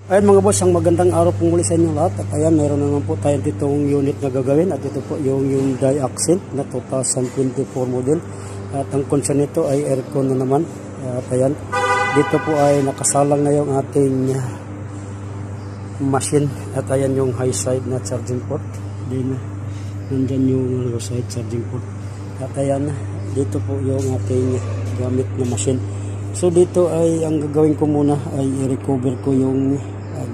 Ayan mga boss, ang magandang araw po muli sa inyo lahat. At ayan, meron naman po tayo ditong unit na gagawin. At ito po yung Hyundai Accent na 2024 model. At ang concern nito ay aircon na naman. At ayan, dito po ay nakasalang na yung ating machine. At ayan yung high side na charging port. Then, nandyan yung low side charging port. At ayan, dito po yung ating gamit na machine. So dito ay ang gagawin ko muna ay i-recover ko yung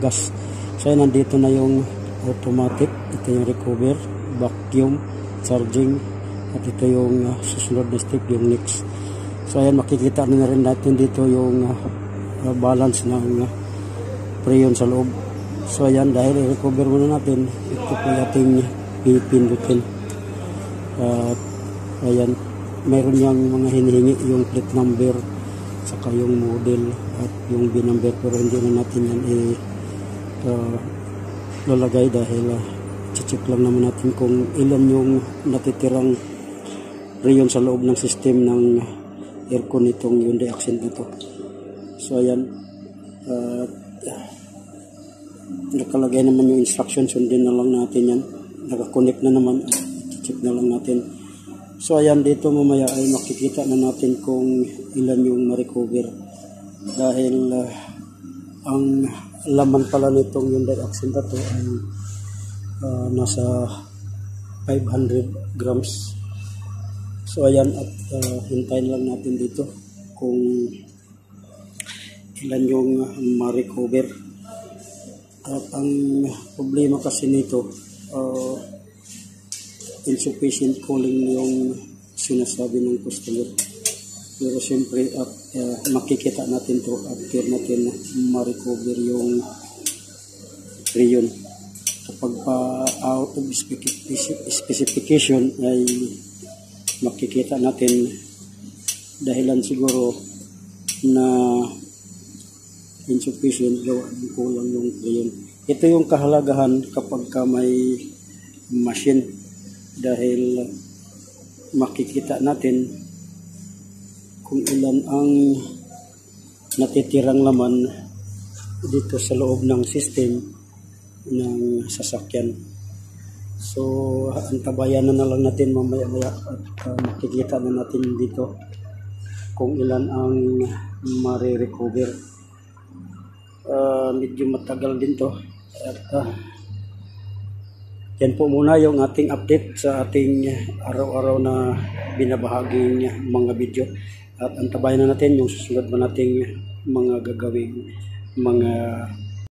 gas. So nandito na yung automatic, ito yung recover, vacuum, charging, at ito yung susunod na step, yung next. So ayan, makikita na rin natin dito yung balance ng preyon sa loob. So ayan, dahil i-recover muna natin, ito po yung ating pipindutin. Ayan, mayroon yung mga hinihingi, yung plate number, saka yung model at yung B-number, pero hindi na natin yan lalagay dahil check lang naman natin kung ilan yung natitirang rayon sa loob ng system ng aircon nitong Hyundai Accent nito. So ayan, nakalagay naman yung instructions, sundin na lang natin yan, nakakonect na naman, check na lang natin. So ayan, dito mamaya ay makikita na natin kung ilan yung na-recover dahil ang laman pala nitong Hyundai Accent na to ay nasa 500 grams. So ayan, at hintayin lang natin dito kung ilan yung ma-recover. At ang problema kasi nito, insufficient cooling yung sinasabi ng customer. Pero siyempre at makikita natin to after natin ma-recover yung rayon. Kapag pa out of specification ay makikita natin dahilan siguro na insufficient, gawa ng kulang yung rayon. Ito yung kahalagahan kapag ka may machine, dahil makikita natin kung ilan ang natitirang laman dito sa loob ng system ng sasakyan. So antabayan na lang natin mamaya-maya at makikita na natin dito kung ilan ang ma-recover. Medyo matagal din to at yan po muna yung ating update sa ating araw-araw na binabahaging mga video. At antabayan na natin yung susunod na nating mga gagawing mga